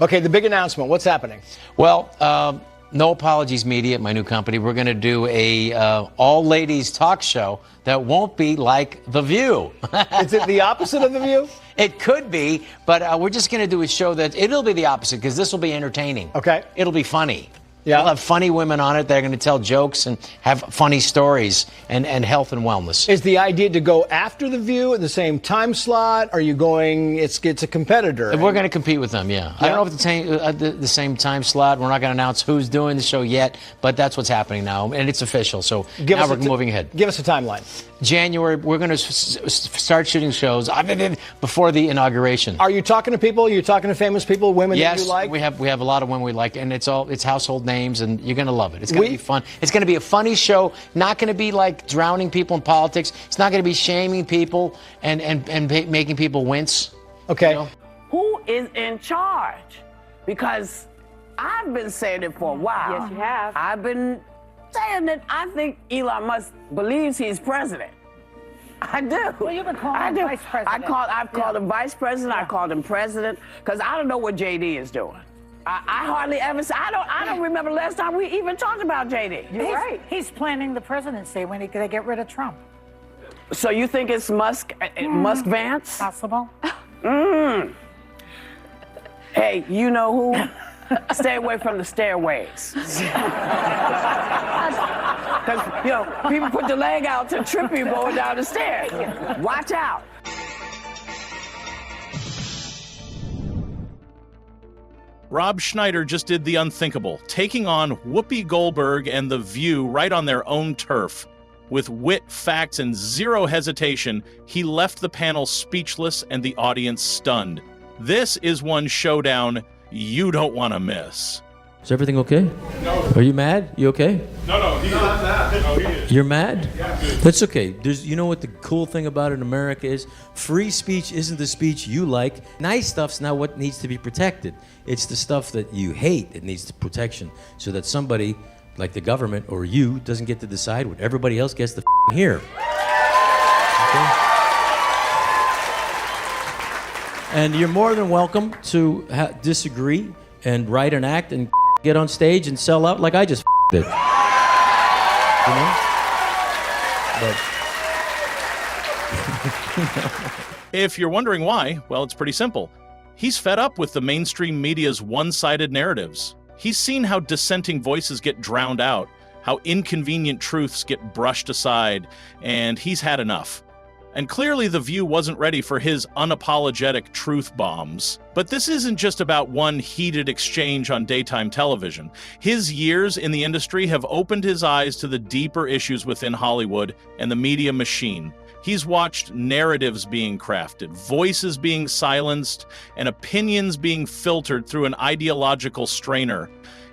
Okay, the big announcement. What's happening? Well, no apologies, media, my new company. We're going to do a all-ladies talk show that won't be like The View. Is it the opposite of The View? It could be, but we're just going to do a show that it'll be the opposite because this will be entertaining. Okay. It'll be funny. Yeah. We'll have funny women on it that are going to tell jokes and have funny stories and health and wellness. Is the idea to go after The View at the same time slot? Are you going, it's a competitor? We're going to compete with them, yeah. I don't know if it's the same time slot. We're not going to announce who's doing the show yet, but that's what's happening now, and it's official. So now we're moving ahead. Give us a timeline. January, we're going to start shooting shows before the inauguration. Are you talking to people? You're talking to famous people, women that you like? Yes, we have a lot of women we like, and it's household names, and you're going to love it. It's going to be fun. It's going to be a funny show. Not going to be like drowning people in politics. It's not going to be shaming people and making people wince. Okay. You know? Who is in charge? Because I've been saying it for a while. Yes, you have. I've been saying that I think Elon Musk believes he's president. I do. Well, you've been calling him vice president. I've called him vice president. I called him president because I don't know what JD is doing. I hardly ever say. I don't remember the last time we even talked about JD. You're right. He's planning the presidency when they get rid of Trump. So you think it's Musk Vance? Possible. Hey, you know who? Stay away from the stairways. Because, you know, people put the leg out to trip you going down the stairs. Watch out. Rob Schneider just did the unthinkable, taking on Whoopi Goldberg and The View right on their own turf. With wit, facts, and zero hesitation, he left the panel speechless and the audience stunned. This is one showdown you don't want to miss. Is everything okay? No. Are you mad? You okay? No, he's not mad. No, he is. You're mad? Yeah. That's okay. You know what the cool thing about it in America is? Free speech isn't the speech you like. Nice stuff's not what needs to be protected. It's the stuff that you hate that needs the protection, so that somebody like the government or you doesn't get to decide what everybody else gets to hear. Okay? And you're more than welcome to disagree and write an act and get on stage and sell out like I just did. You know? If you're wondering why, well, it's pretty simple. He's fed up with the mainstream media's one-sided narratives. He's seen how dissenting voices get drowned out, how inconvenient truths get brushed aside, and he's had enough. And clearly The View wasn't ready for his unapologetic truth bombs. But this isn't just about one heated exchange on daytime television. His years in the industry have opened his eyes to the deeper issues within Hollywood and the media machine. He's watched narratives being crafted, voices being silenced, and opinions being filtered through an ideological strainer.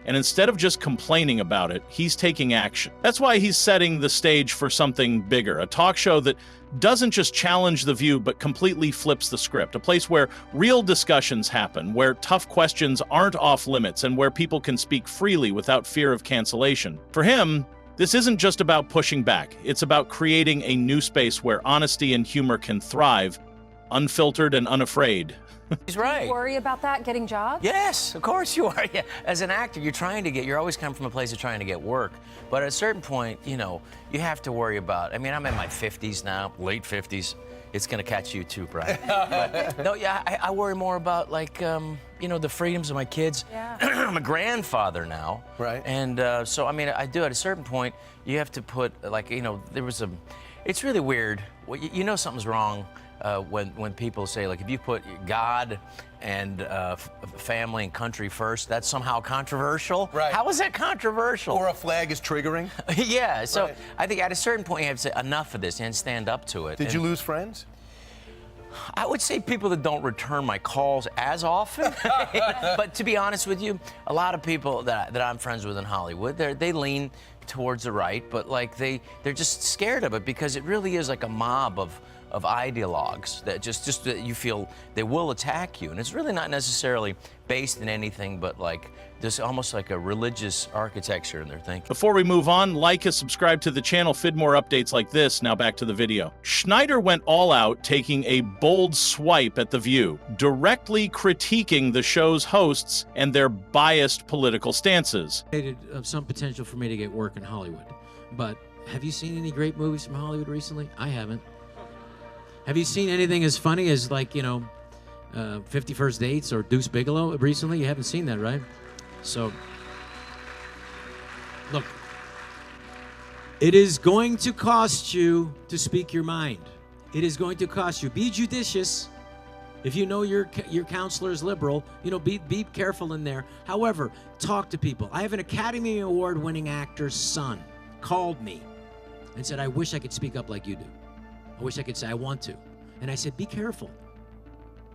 And instead of just complaining about it, he's taking action. That's why he's setting the stage for something bigger, a talk show that doesn't just challenge The View, but completely flips the script, a place where real discussions happen, where tough questions aren't off limits, and where people can speak freely without fear of cancellation. For him, this isn't just about pushing back. It's about creating a new space where honesty and humor can thrive, unfiltered and unafraid. He's right. Do you worry about that, getting jobs? Yes, of course you are. Yeah. As an actor, you're always coming from a place of trying to get work. But at a certain point, you know, you have to worry about, I'm in my 50s now, late 50s. It's going to catch you too, Brian. But, no, yeah, I worry more about, like, the freedoms of my kids. Yeah. I'm a grandfather now. Right. And so, I do at a certain point, you have to put, it's really weird. You know something's wrong. When people say, like, if you put God and family and country first, that's somehow controversial. Right. How is that controversial? Or a flag is triggering. Yeah, so right. I think at a certain point you have to say enough of this and stand up to it. Did you lose friends? I would say people that don't return my calls as often. But to be honest with you, a lot of people that I'm friends with in Hollywood, they lean towards the right, but like they're just scared of it because it really is like a mob of of ideologues that just that you feel they will attack you, and it's really not necessarily based in anything but like there's almost like a religious architecture in their thinking. Before we move on, like and subscribe to the channel for more updates like this. Now back to the video. Schneider went all out, taking a bold swipe at The View, directly critiquing the show's hosts and their biased political stances. Of some potential for me to get work in Hollywood, but have you seen any great movies from Hollywood recently? I haven't. Have you seen anything as funny as, like, 50 First Dates or Deuce Bigelow recently? You haven't seen that, right? So, look, it is going to cost you to speak your mind. It is going to cost you. Be judicious. If you know your counselor is liberal, be careful in there. However, talk to people. I have an Academy Award-winning actor's son called me and said, I wish I could speak up like you do. I wish I could say I want to. And I said, be careful.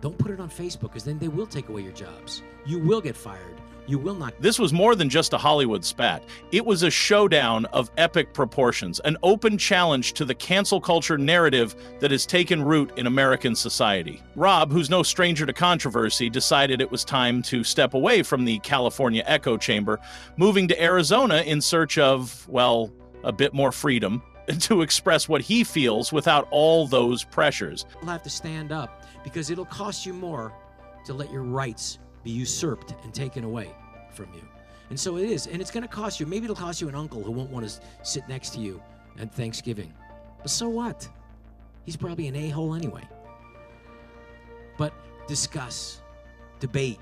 Don't put it on Facebook, because then they will take away your jobs. You will get fired. You will not. This was more than just a Hollywood spat. It was a showdown of epic proportions, an open challenge to the cancel culture narrative that has taken root in American society. Rob, who's no stranger to controversy, decided it was time to step away from the California echo chamber, moving to Arizona in search of, well, a bit more freedom to express what he feels without all those pressures. You'll have to stand up, because it'll cost you more to let your rights be usurped and taken away from you. And so it is, and it's going to cost you. Maybe it'll cost you an uncle who won't want to sit next to you at Thanksgiving. But so what? He's probably an a-hole anyway. But discuss, debate,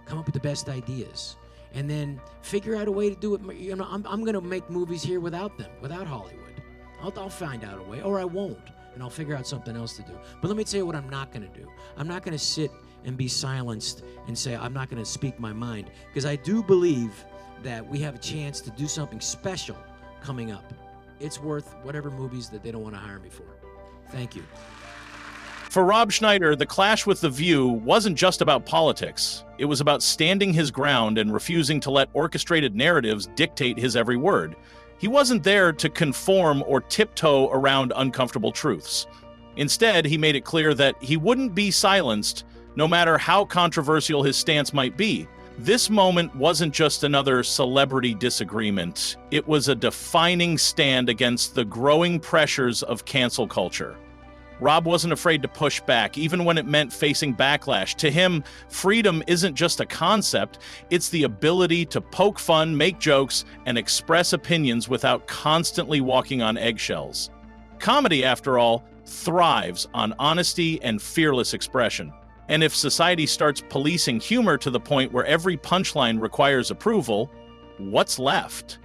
come up with the best ideas, and then figure out a way to do it. I'm going to make movies here without them, without Hollywood. I'll find out a way, or I won't, and I'll figure out something else to do. But let me tell you what I'm not going to do. I'm not going to sit and be silenced and say I'm not going to speak my mind, because I do believe that we have a chance to do something special coming up. It's worth whatever movies that they don't want to hire me for. Thank you. For Rob Schneider, the clash with The View wasn't just about politics. It was about standing his ground and refusing to let orchestrated narratives dictate his every word. He wasn't there to conform or tiptoe around uncomfortable truths. Instead, he made it clear that he wouldn't be silenced, no matter how controversial his stance might be. This moment wasn't just another celebrity disagreement. It was a defining stand against the growing pressures of cancel culture. Rob wasn't afraid to push back, even when it meant facing backlash. To him, freedom isn't just a concept, it's the ability to poke fun, make jokes, and express opinions without constantly walking on eggshells. Comedy, after all, thrives on honesty and fearless expression. And if society starts policing humor to the point where every punchline requires approval, what's left?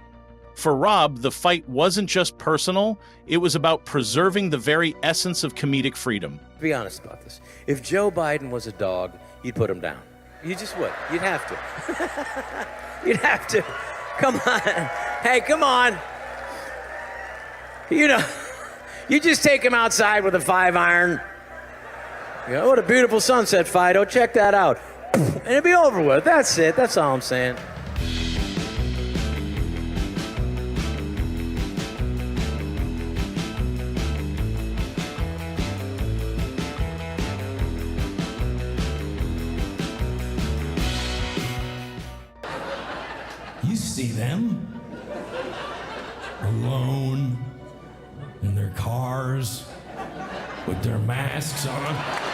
For Rob, the fight wasn't just personal, it was about preserving the very essence of comedic freedom. Be honest about this. If Joe Biden was a dog, you'd put him down. You just would. You'd have to. You'd have to. Come on. Hey, come on. You just take him outside with a 5-iron. What a beautiful sunset, Fido. Check that out. And it'll be over with. That's it. That's all I'm saying. You see them alone in their cars with their masks on.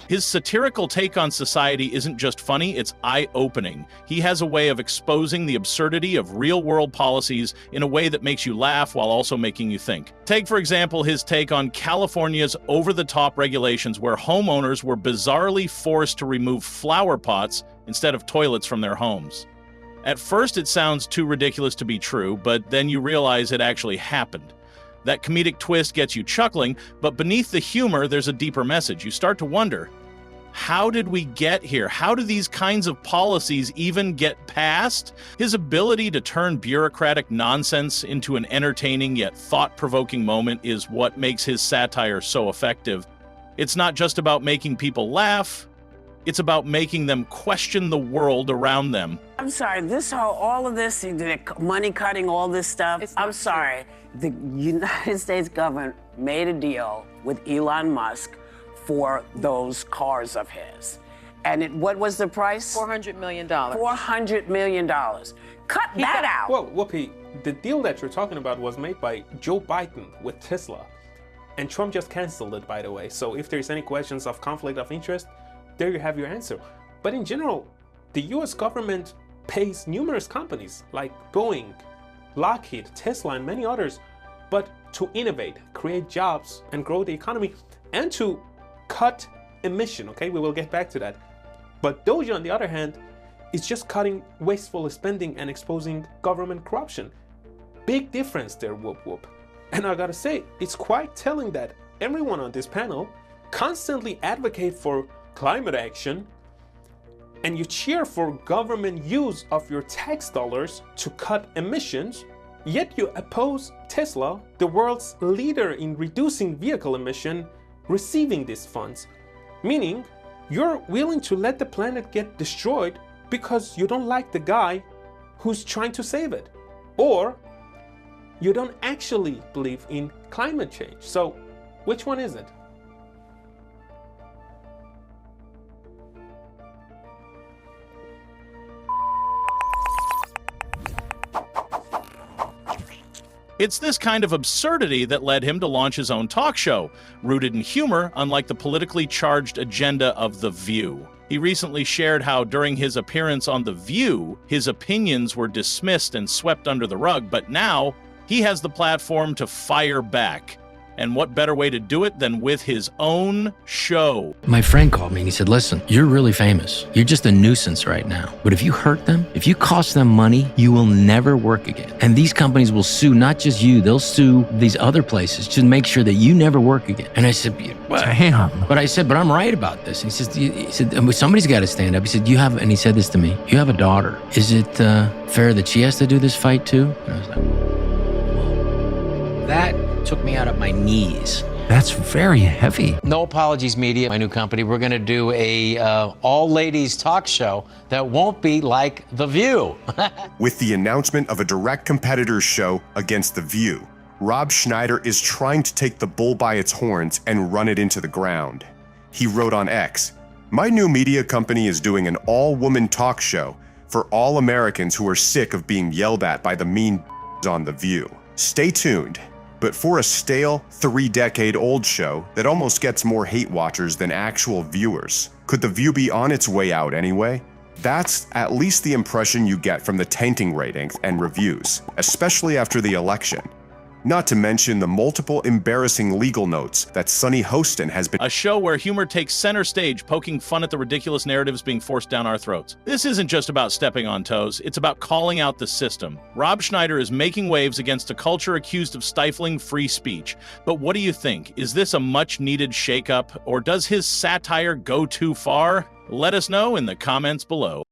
His satirical take on society isn't just funny, it's eye-opening. He has a way of exposing the absurdity of real-world policies in a way that makes you laugh while also making you think. Take, for example, his take on California's over-the-top regulations where homeowners were bizarrely forced to remove flower pots instead of toilets from their homes. At first, it sounds too ridiculous to be true, but then you realize it actually happened. That comedic twist gets you chuckling, but beneath the humor, there's a deeper message. You start to wonder, how did we get here? How do these kinds of policies even get passed? His ability to turn bureaucratic nonsense into an entertaining yet thought-provoking moment is what makes his satire so effective. It's not just about making people laugh, It's about making them question the world around them. I'm sorry, all of this, money cutting, all this stuff, I'm sorry. The United States government made a deal with Elon Musk for those cars of his. And what was the price? $400 million. $400 million. Cut that out. Well, Whoopi, the deal that you're talking about was made by Joe Biden with Tesla. And Trump just canceled it, by the way. So if there's any questions of conflict of interest, there you have your answer. But in general, the US government pays numerous companies like Boeing, Lockheed, Tesla, and many others, but to innovate, create jobs, and grow the economy, and to cut emission, okay? We will get back to that. But Doge, on the other hand, is just cutting wasteful spending and exposing government corruption. Big difference there, whoop whoop. And I gotta say, it's quite telling that everyone on this panel constantly advocate for climate action, and you cheer for government use of your tax dollars to cut emissions, yet you oppose Tesla, the world's leader in reducing vehicle emission, receiving these funds. Meaning, you're willing to let the planet get destroyed because you don't like the guy who's trying to save it. Or you don't actually believe in climate change. So, which one is it? It's this kind of absurdity that led him to launch his own talk show, rooted in humor, unlike the politically charged agenda of The View. He recently shared how during his appearance on The View, his opinions were dismissed and swept under the rug, but now he has the platform to fire back. And what better way to do it than with his own show? My friend called me and he said, listen, you're really famous. You're just a nuisance right now. But if you hurt them, if you cost them money, you will never work again. And these companies will sue not just you, they'll sue these other places to make sure that you never work again. And I said, damn. But I said, but I'm right about this. He said, somebody's got to stand up. He said, and he said this to me, you have a daughter. Is it fair that she has to do this fight too? And I was like, whoa. That took me out of my knees. That's very heavy. No apologies, media. My new company, we're going to do a all-ladies talk show that won't be like The View. With the announcement of a direct competitor's show against The View, Rob Schneider is trying to take the bull by its horns and run it into the ground. He wrote on X, "My new media company is doing an all-woman talk show for all Americans who are sick of being yelled at by the mean on The View. Stay tuned." But for a stale, 3-decade-old show that almost gets more hate watchers than actual viewers, could The View be on its way out anyway? That's at least the impression you get from the tainting ratings and reviews, especially after the election. Not to mention the multiple embarrassing legal notes that Sunny Hostin has been— a show where humor takes center stage, poking fun at the ridiculous narratives being forced down our throats. This isn't just about stepping on toes, it's about calling out the system. Rob Schneider is making waves against a culture accused of stifling free speech. But what do you think? Is this a much-needed shakeup, or does his satire go too far? Let us know in the comments below.